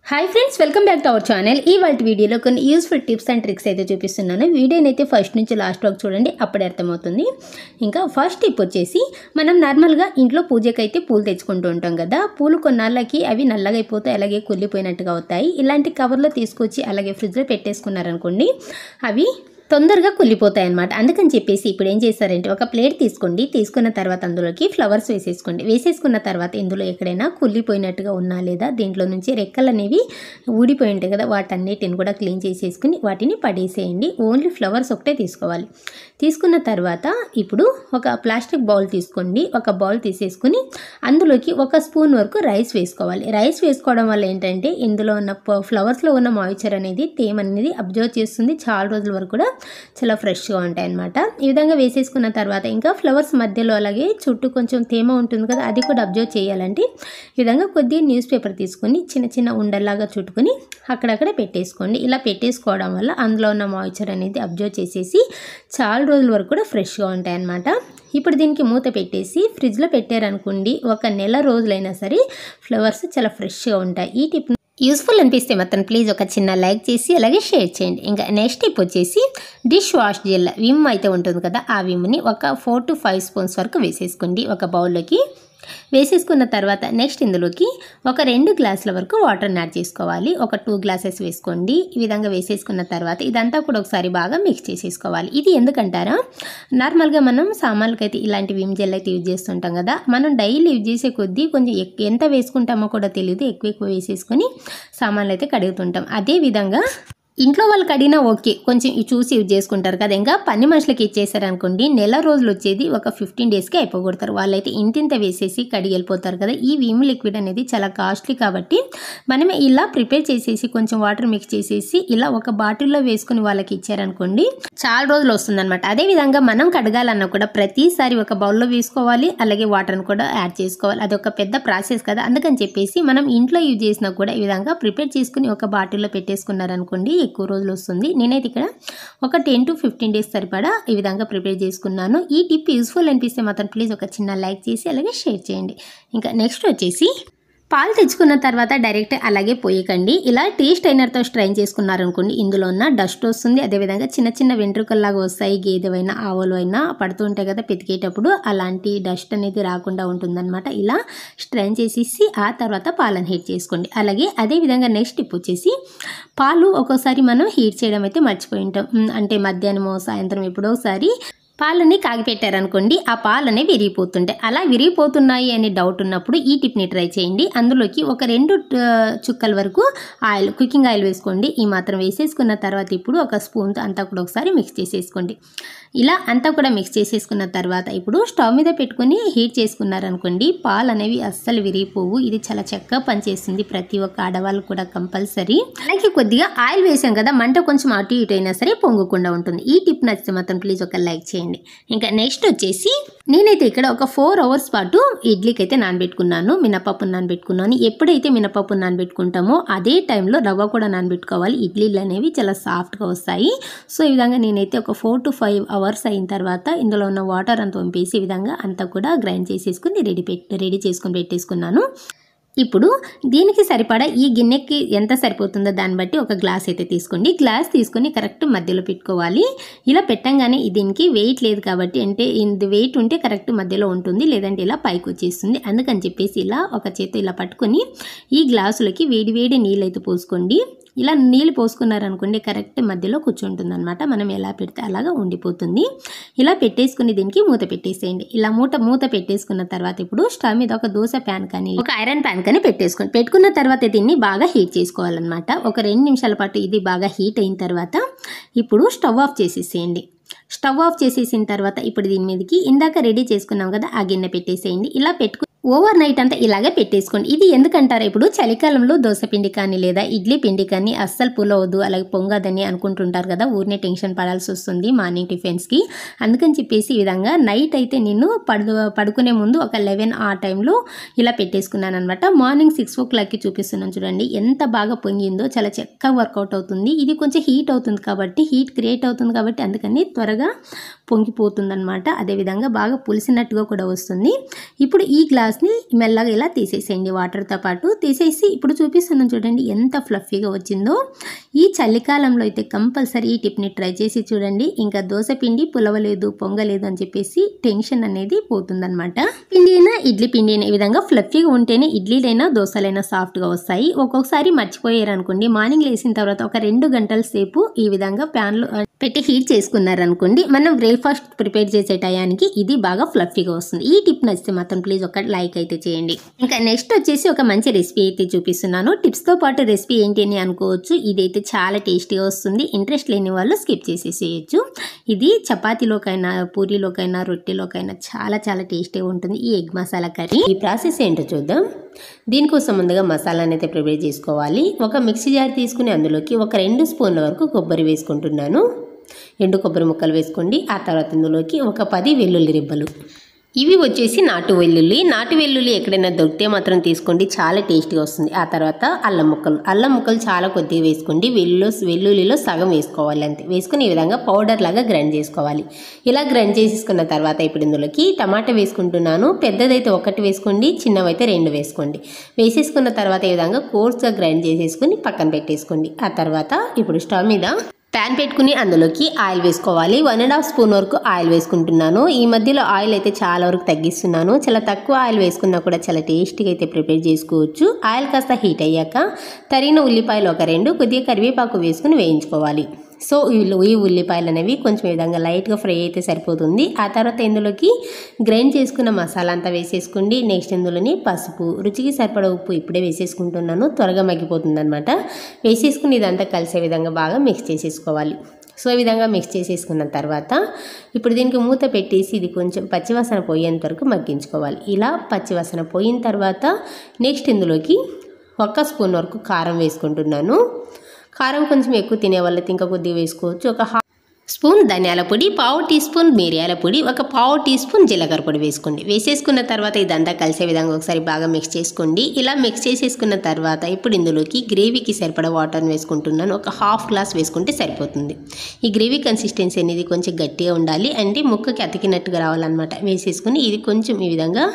Hi friends, welcome back to our channel. ఇవాల్టి వీడియోలో కొన్ని యూస్ఫుల్ టిప్స్ అండ్ ట్రిక్స్ అయితే చూపిస్తున్నాను. వీడియోని అయితే ఫస్ట్ నుంచి లాస్ట్ వరకు చూడండి, అప్పుడే అర్థమవుతుంది. ఇంకా ఫస్ట్ టిప్ వచ్చేసి, మనం నార్మల్గా ఇంట్లో పూజకి అయితే పూలు తెచ్చుకుంటూ ఉంటాం కదా. పూలు కొన్నాళ్ళకి అవి నల్లగా అయిపోతాయి, అలాగే కుళ్ళిపోయినట్టుగా అవుతాయి. ఇలాంటి కవర్లో తీసుకొచ్చి అలాగే ఫ్రిడ్జ్లో పెట్టేసుకున్నారనుకోండి, అవి తొందరగా కుళ్ళిపోతాయి అన్నమాట. అందుకని చెప్పేసి ఇప్పుడు ఏం చేస్తారంటే, ఒక ప్లేట్ తీసుకోండి. తీసుకున్న తర్వాత అందులోకి ఫ్లవర్స్ వేసేసుకోండి. వేసేసుకున్న తర్వాత ఇందులో ఎక్కడైనా కుళ్ళిపోయినట్టుగా ఉన్నా లేదా దీంట్లో నుంచి రెక్కలు అనేవి ఊడిపోయి ఉంటాయి కదా, వాటన్నిటిని కూడా క్లీన్ చేసేసుకుని వాటిని పడేసేయండి. ఓన్లీ ఫ్లవర్స్ ఒకటే తీసుకోవాలి. తీసుకున్న తర్వాత ఇప్పుడు ఒక ప్లాస్టిక్ బౌల్ తీసుకోండి. ఒక బౌల్ తీసేసుకుని అందులోకి ఒక స్పూన్ వరకు రైస్ వేసుకోవాలి. రైస్ వేసుకోవడం వల్ల ఏంటంటే, ఇందులో ఉన్న ఫ్లవర్స్లో ఉన్న మాయిశ్చర్ అనేది, తేమ అనేది అబ్జర్వ్ చేస్తుంది. చాలా రోజుల వరకు కూడా చాలా ఫ్రెష్గా ఉంటాయి అన్నమాట. ఈ విధంగా వేసేసుకున్న తర్వాత ఇంకా ఫ్లవర్స్ మధ్యలో అలాగే చుట్టూ కొంచెం తేమ ఉంటుంది కదా, అది కూడా అబ్జర్వ్ చేయాలంటే ఈ విధంగా కొద్దిగా న్యూస్ పేపర్ తీసుకొని చిన్న చిన్న ఉండల్లాగా చుట్టుకొని అక్కడక్కడ పెట్టేసుకోండి. ఇలా పెట్టేసుకోవడం వల్ల అందులో ఉన్న మాయిశ్చర్ అనేది అబ్జర్వ్ చేసేసి చాలా రోజుల వరకు కూడా ఫ్రెష్గా ఉంటాయి అన్నమాట. ఇప్పుడు దీనికి మూత పెట్టేసి ఫ్రిడ్జ్లో పెట్టారనుకోండి, ఒక నెల రోజులైనా సరే ఫ్లవర్స్ చాలా ఫ్రెష్గా ఉంటాయి. ఈ టిప్ యూస్ఫుల్ అనిపిస్తే మాత్రం ప్లీజ్ ఒక చిన్న లైక్ చేసి అలాగే షేర్ చేయండి. ఇంకా నెక్స్ట్ టిప్ వచ్చేసి, డిష్ వాష్ జెల్ విమ్ అయితే ఉంటుంది కదా, ఆ విమ్ని ఒక 4 to 5 స్పూన్స్ వరకు వేసేసుకోండి ఒక బౌల్లోకి. వేసేసుకున్న తర్వాత నెక్స్ట్ ఇందులోకి ఒక 2 గ్లాసుల వరకు వాటర్ని యాడ్ చేసుకోవాలి. ఒక 2 గ్లాసెస్ వేసుకోండి. ఈ విధంగా వేసేసుకున్న తర్వాత ఇదంతా కూడా ఒకసారి బాగా మిక్స్ చేసేసుకోవాలి. ఇది ఎందుకంటారా, నార్మల్గా మనం సామాన్లకైతే ఇలాంటి విమ్ జెల్ అయితే యూజ్ చేస్తుంటాం కదా, మనం డైలీ యూజ్ చేసే కొద్దీ కొంచెం ఎంత వేసుకుంటామో కూడా తెలియదు, ఎక్కువ వేసేసుకొని సామాన్లు అయితే కడుగుతుంటాం. అదేవిధంగా ఇంట్లో వాళ్ళకి అడిగినా ఓకే, కొంచెం చూసి యూజ్ చేసుకుంటారు కదా. ఇంకా పని మనుషులకి ఇచ్చేసారనుకోండి, నెల రోజులు వచ్చేది ఒక 15 డేస్కి అయిపోగొడతారు. వాళ్ళైతే ఇంతింత వేసేసి కడిగి వెళ్ళిపోతారు కదా. ఈ విమ్ లిక్విడ్ అనేది చాలా కాస్ట్లీ కాబట్టి మనమే ఇలా ప్రిపేర్ చేసేసి కొంచెం వాటర్ మిక్స్ చేసేసి ఇలా ఒక బాటిల్లో వేసుకుని వాళ్ళకి ఇచ్చారనుకోండి, చాలా రోజులు వస్తుందన్నమాట. అదేవిధంగా మనం కడగాలన్నా కూడా ప్రతిసారి ఒక బౌల్లో వేసుకోవాలి, అలాగే వాటర్ని కూడా యాడ్ చేసుకోవాలి. అది ఒక పెద్ద ప్రాసెస్ కదా. అందుకని చెప్పేసి మనం ఇంట్లో యూజ్ చేసినా కూడా ఈ విధంగా ప్రిపేర్ చేసుకుని ఒక బాటిల్లో పెట్టేసుకున్నారనుకోండి, ఎక్కువ రోజులు వస్తుంది. నేనైతే ఇక్కడ ఒక 10 to 15 డేస్ సరిపడా ఈ విధంగా ప్రిపేర్ చేసుకున్నాను. ఈ టిప్ యూస్ఫుల్ అనిపిస్తే మాత్రం ప్లీజ్ ఒక చిన్న లైక్ చేసి అలాగే షేర్ చేయండి. ఇంకా నెక్స్ట్ వచ్చేసి, పాలు తెచ్చుకున్న తర్వాత డైరెక్ట్ అలాగే పోయకండి. ఇలా టీ స్ట్రైనర్తో స్ట్రైన్ చేసుకున్నారనుకోండి, ఇందులో ఉన్న డస్ట్ వస్తుంది. అదేవిధంగా చిన్న చిన్న వెంట్రుకల్లాగా వస్తాయి. గేదెవైనా ఆవులు అయినా పడుతూ ఉంటాయి కదా పితికేటప్పుడు, అలాంటి డస్ట్ అనేది రాకుండా ఉంటుందన్నమాట. ఇలా స్ట్రైన్ చేసేసి ఆ తర్వాత పాలను హీట్ చేసుకోండి. అలాగే అదేవిధంగా నెక్స్ట్ టిప్ వచ్చేసి, పాలు ఒక్కోసారి మనం హీట్ చేయడం అయితే మర్చిపోయి ఉంటాం. అంటే మధ్యాహ్నమో సాయంత్రం ఎప్పుడో ఒకసారి పాలని కాగిపెట్టారనుకోండి, ఆ పాలనే విరిగిపోతుంటాయి. అలా విరిగిపోతున్నాయి అనే డౌట్ ఉన్నప్పుడు ఈ టిప్ని ట్రై చేయండి. అందులోకి ఒక 2 చుక్కల వరకు ఆయిల్, కుకింగ్ ఆయిల్ వేసుకోండి. ఈ మాత్రం వేసేసుకున్న తర్వాత ఇప్పుడు ఒక స్పూన్తో అంతా కూడా ఒకసారి మిక్స్ చేసేసుకోండి. ఇలా అంతా కూడా మిక్స్ చేసేసుకున్న తర్వాత ఇప్పుడు స్టవ్ మీద పెట్టుకొని హీట్ చేసుకున్నారనుకోండి, పాలు అనేవి అస్సలు విరిగిపోవు. ఇది చాలా చక్కగా పనిచేస్తుంది ప్రతి ఒక్క ఆడవాళ్ళు కూడా కంపల్సరీ. అలాగే కొద్దిగా ఆయిల్ వేసాం కదా, మంట కొంచెం అటు ఇటు అయినా సరే పొంగకుండా ఉంటుంది. ఈ టిప్ నచ్చితే మాత్రం ప్లీజ్ ఒక లైక్ చేయండి. ఇంకా నెక్స్ట్ వచ్చేసి, నేనైతే ఇక్కడ ఒక 4 అవర్స్ పాటు ఇడ్లీకి అయితే నానబెట్టుకున్నాను, మినపప్పు నానబెట్టుకున్నాను. ఎప్పుడైతే మినపప్పు నానబెట్టుకుంటామో అదే టైంలో రవ్వ కూడా నానబెట్టుకోవాలి. ఇడ్లీలు అనేవి చాలా సాఫ్ట్గా వస్తాయి. సో ఈ విధంగా నేనైతే ఒక 4 to 5 అవర్స్ అయిన తర్వాత ఇందులో ఉన్న వాటర్ అంతా పంపేసి ఈ విధంగా అంతా కూడా గ్రైండ్ చేసేసుకుని రెడీ చేసుకుని పెట్టేసుకున్నాను. ఇప్పుడు దీనికి సరిపడా ఈ గిన్నెకి ఎంత సరిపోతుందో దాన్ని బట్టి ఒక గ్లాస్ అయితే తీసుకోండి. గ్లాస్ తీసుకొని కరెక్ట్ మధ్యలో పెట్టుకోవాలి. ఇలా పెట్టంగానే దీనికి వెయిట్ లేదు కాబట్టి, అంటే ఇది వెయిట్ ఉంటే కరెక్ట్ మధ్యలో ఉంటుంది, లేదంటే ఇలా పైకి వచ్చేస్తుంది. అందుకని చెప్పేసి ఇలా ఒక చేతి ఇలా పట్టుకొని ఈ గ్లాసులకి వేడి వేడి నీళ్ళు అయితే పోసుకోండి. ఇలా నీళ్ళు పోసుకున్నారనుకోండి, కరెక్ట్ మధ్యలో కూర్చుంటుంది అనమాట. మనం ఎలా పెడితే అలాగా ఉండిపోతుంది. ఇలా పెట్టేసుకుని దీనికి మూత పెట్టేసేయండి. ఇలా మూత పెట్టేసుకున్న తర్వాత ఇప్పుడు స్టవ్ మీద ఒక దోశ ప్యాన్ కానీ ఒక ఐరన్ ప్యాన్ కానీ పెట్టుకున్న తర్వాత దీన్ని బాగా హీట్ చేసుకోవాలన్నమాట. ఒక 2 నిమిషాల పాటు ఇది బాగా హీట్ అయిన తర్వాత ఇప్పుడు స్టవ్ ఆఫ్ చేసేసేయండి. స్టవ్ ఆఫ్ చేసేసిన తర్వాత ఇప్పుడు దీని మీదకి ఇందాక రెడీ చేసుకున్నాం కదా, ఆ గిన్నె పెట్టేసేయండి. ఇలా ఓవర్ నైట్ అంతా ఇలాగే పెట్టేసుకోండి. ఇది ఎందుకంటారా, ఇప్పుడు చలికాలంలో దోశ పిండి కానీ లేదా ఇడ్లీ పిండి కానీ అస్సలు పులవద్దు, అలాగే పొంగదని అనుకుంటుంటారు కదా, ఊరినే టెన్షన్ పడాల్సి వస్తుంది మార్నింగ్ టిఫిన్స్కి. అందుకని చెప్పేసి ఈ విధంగా నైట్ అయితే నేను పడుకునే ముందు ఒక 11 ఆ టైంలో ఇలా పెట్టేసుకున్నాను అనమాట. మార్నింగ్ 6 o'clockకి చూపిస్తున్నాను చూడండి, ఎంత బాగా పొంగిందో, చాలా చక్కగా వర్కౌట్ అవుతుంది. ఇది కొంచెం హీట్ అవుతుంది కాబట్టి, హీట్ క్రియేట్ అవుతుంది కాబట్టి అందుకని త్వరగా పొంగిపోతుంది అనమాట. అదేవిధంగా బాగా పులిసినట్టుగా కూడా వస్తుంది. ఇప్పుడు ఈ గ్లాస్ బాల్స్ని మెల్లగా ఇలా తీసేసేయండి వాటర్తో పాటు. తీసేసి ఇప్పుడు చూపిస్తున్నాను చూడండి ఎంత ఫ్లఫీగా వచ్చిందో. ఈ చలికాలంలో అయితే కంపల్సరీ ఈ టిప్ని ట్రై చేసి చూడండి. ఇంకా దోశ పిండి పులవలేదు పొంగలేదు అని చెప్పేసి టెన్షన్ అనేది పోతుందన్నమాట. పిండి అయినా ఇడ్లీ పిండి అయినా ఈ విధంగా ఫ్లఫీగా ఉంటేనే ఇడ్లీలైనా దోశలైనా సాఫ్ట్గా వస్తాయి. ఒక్కొక్కసారి మర్చిపోయారనుకోండి, మార్నింగ్ లేసిన తర్వాత ఒక 2 గంటల సేపు ఈ విధంగా ప్యాన్లో పెట్టి హీట్ చేసుకున్నారనుకోండి, మనం బ్రేక్ఫాస్ట్ ప్రిపేర్ చేసే టయానికి ఇది బాగా ఫ్లఫీగా వస్తుంది. ఈ టిప్ నచ్చితే మాత్రం ప్లీజ్ ఒక లైక్ అయితే చేయండి. ఇంకా నెక్స్ట్ వచ్చేసి ఒక మంచి రెసిపీ అయితే చూపిస్తున్నాను. టిప్స్తో పాటు రెసిపీ ఏంటి అని అనుకోవచ్చు. ఇదైతే చాలా టేస్టీగా వస్తుంది. ఇంట్రెస్ట్ లేని వాళ్ళు స్కిప్ చేసేసేయచ్చు. ఇది చపాతీలోకైనా పూరీలోకైనా రొట్టెలోకైనా చాలా చాలా టేస్టీగా ఉంటుంది ఈ ఎగ్ మసాలా కర్రీ. ఈ ప్రాసెస్ ఏంటో చూద్దాం. దీనికోసం ముందుగా మసాలాని అయితే ప్రిపేర్ చేసుకోవాలి. ఒక మిక్సీ జార్ తీసుకుని అందులోకి ఒక 2 స్పూన్ల వరకు కొబ్బరి వేసుకుంటున్నాను. ఎండు కొబ్బరి ముక్కలు వేసుకోండి. ఆ తర్వాత ఇందులోకి ఒక 10 వెల్లుల్లి రిబ్బలు. ఇవి వచ్చేసి నాటు వెల్లుల్లి ఎక్కడైనా దొరికితే మాత్రం తీసుకోండి, చాలా టేస్టీగా వస్తుంది. ఆ తర్వాత అల్లం ముక్కలు చాలా కొద్దిగా వేసుకోండి. వెల్లుల్లిలో సగం వేసుకోవాలి అంతే. వేసుకుని ఈ విధంగా పౌడర్ లాగా గ్రైండ్ చేసుకోవాలి. ఇలా గ్రైండ్ చేసేసుకున్న తర్వాత ఇప్పుడు ఇందులోకి టమాటా వేసుకుంటున్నాను. పెద్దదైతే 1 వేసుకోండి, చిన్నవైతే 2 వేసుకోండి. వేసేసుకున్న తర్వాత ఈ విధంగా కోర్స్గా గ్రైండ్ చేసేసుకుని పక్కన పెట్టేసుకోండి. ఆ తర్వాత ఇప్పుడు స్టవ్ మీద ప్యాన్ పెట్టుకుని అందులోకి ఆయిల్ వేసుకోవాలి. 1.5 స్పూన్ వరకు ఆయిల్ వేసుకుంటున్నాను. ఈ మధ్యలో ఆయిల్ అయితే చాలా వరకు తగ్గిస్తున్నాను. చాలా తక్కువ ఆయిల్ వేసుకున్నా కూడా చాలా టేస్టీగా అయితే ప్రిపేర్ చేసుకోవచ్చు. ఆయిల్ కాస్త హీట్ అయ్యాక తరిగిన ఉల్లిపాయలు ఒక 2, కొద్దిగా కరివేపాకు వేసుకుని వేయించుకోవాలి. సో ఈ ఉల్లిపాయలు అనేవి కొంచెం ఈ విధంగా లైట్గా ఫ్రై అయితే సరిపోతుంది. ఆ తర్వాత ఇందులోకి గ్రైండ్ చేసుకున్న మసాలా అంతా వేసేసుకోండి. నెక్స్ట్ ఇందులోని పసుపు, రుచికి సరిపడా ఉప్పు ఇప్పుడే వేసేసుకుంటున్నాను, త్వరగా మగ్గిపోతుంది అనమాట. వేసేసుకుని ఇదంతా కలిసే విధంగా బాగా మిక్స్ చేసేసుకోవాలి. సో ఈ విధంగా మిక్స్ చేసేసుకున్న తర్వాత ఇప్పుడు దీనికి మూత పెట్టేసి ఇది కొంచెం పచ్చివాసన పోయేంత వరకు మగ్గించుకోవాలి. ఇలా పచ్చివాసన పోయిన తర్వాత నెక్స్ట్ ఇందులోకి 1 స్పూన్ వరకు కారం వేసుకుంటున్నాను. కారం కొంచెం ఎక్కువ తినే వాళ్ళైతే ఇంకా కొద్దిగా వేసుకోవచ్చు. ఒక 1/2 స్పూన్ ధనియాల పొడి, 1/4 టీ స్పూన్ మిరియాల పొడి, ఒక 1/4 టీ స్పూన్ జీలకర్ర పొడి వేసుకోండి. వేసేసుకున్న తర్వాత ఇదంతా కలిసే విధంగా ఒకసారి బాగా మిక్స్ చేసుకోండి. ఇలా మిక్స్ చేసేసుకున్న తర్వాత ఇప్పుడు ఇందులోకి గ్రేవీకి సరిపడా వాటర్ని వేసుకుంటున్నాను. ఒక 1/2 గ్లాస్ వేసుకుంటే సరిపోతుంది. ఈ గ్రేవీ కన్సిస్టెన్సీ అనేది కొంచెం గట్టిగా ఉండాలి, అంటే ముక్కకి అతికినట్టుగా రావాలన్నమాట. వేసేసుకుని ఇది కొంచెం ఈ విధంగా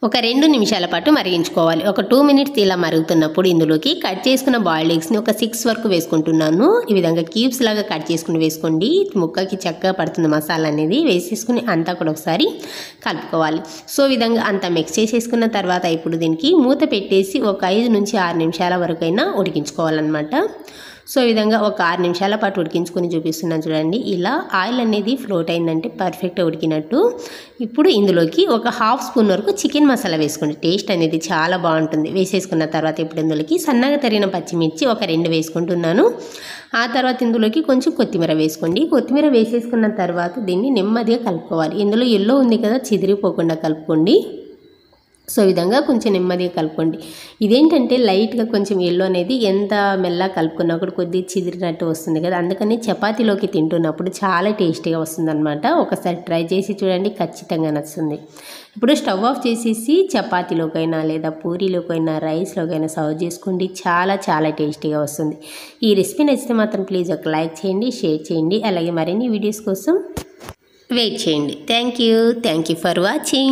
ఒక 2 నిమిషాల పాటు మరిగించుకోవాలి. ఒక 2 మినిట్స్ ఇలా మరుగుతున్నప్పుడు ఇందులోకి కట్ చేసుకున్న బాయిల్డ్ ఎగ్స్ని ఒక 6 వరకు వేసుకుంటున్నాను. ఈ విధంగా క్యూబ్స్ లాగా కట్ చేసుకుని వేసుకోండి. ముక్కకి చక్కగా పడుతుంది మసాలా అనేది. వేసేసుకుని అంతా కూడా ఒకసారి కలుపుకోవాలి. సో ఈ విధంగా అంతా మిక్స్ చేసేసుకున్న తర్వాత ఇప్పుడు దీనికి మూత పెట్టేసి ఒక 5 నుంచి 6 నిమిషాల వరకైనా ఉడికించుకోవాలన్నమాట. సో ఈ విధంగా ఒక 6 నిమిషాల పాటు ఉడికించుకొని చూపిస్తున్నాను చూడండి. ఇలా ఆయిల్ అనేది ఫ్లోట్ అయిందంటే పర్ఫెక్ట్గా ఉడికినట్టు. ఇప్పుడు ఇందులోకి ఒక 1/2 స్పూన్ వరకు చికెన్ మసాలా వేసుకోండి. టేస్ట్ అనేది చాలా బాగుంటుంది. వేసేసుకున్న తర్వాత ఇప్పుడు ఇందులోకి సన్నగా తరిగిన పచ్చిమిర్చి ఒక 2 వేసుకుంటున్నాను. ఆ తర్వాత ఇందులోకి కొంచెం కొత్తిమీర వేసుకోండి. కొత్తిమీర వేసేసుకున్న తర్వాత దీన్ని నెమ్మదిగా కలుపుకోవాలి. ఇందులో ఎల్లో ఉంది కదా, చిదిరిపోకుండా కలుపుకోండి. సో ఈ విధంగా కొంచెం నెమ్మదిగా కలుపుకోండి. ఇదేంటంటే లైట్గా కొంచెం ఎల్లో అనేది ఎంత మెల్లగా కలుపుకున్నా కూడా కొద్దిగా చిదిరినట్టు వస్తుంది కదా, అందుకని చపాతీలోకి తింటున్నప్పుడు చాలా టేస్టీగా వస్తుందన్నమాట. ఒకసారి ట్రై చేసి చూడండి, ఖచ్చితంగా నచ్చుతుంది. ఇప్పుడు స్టవ్ ఆఫ్ చేసేసి చపాతీలోకైనా లేదా పూరీలోకైనా రైస్లోకైనా సర్వ్ చేసుకోండి. చాలా చాలా టేస్టీగా వస్తుంది. ఈ రెసిపీ నచ్చితే మాత్రం ప్లీజ్ ఒక లైక్ చేయండి, షేర్ చేయండి. అలాగే మరిన్ని వీడియోస్ కోసం వెయిట్ చేయండి. Thank you for watching.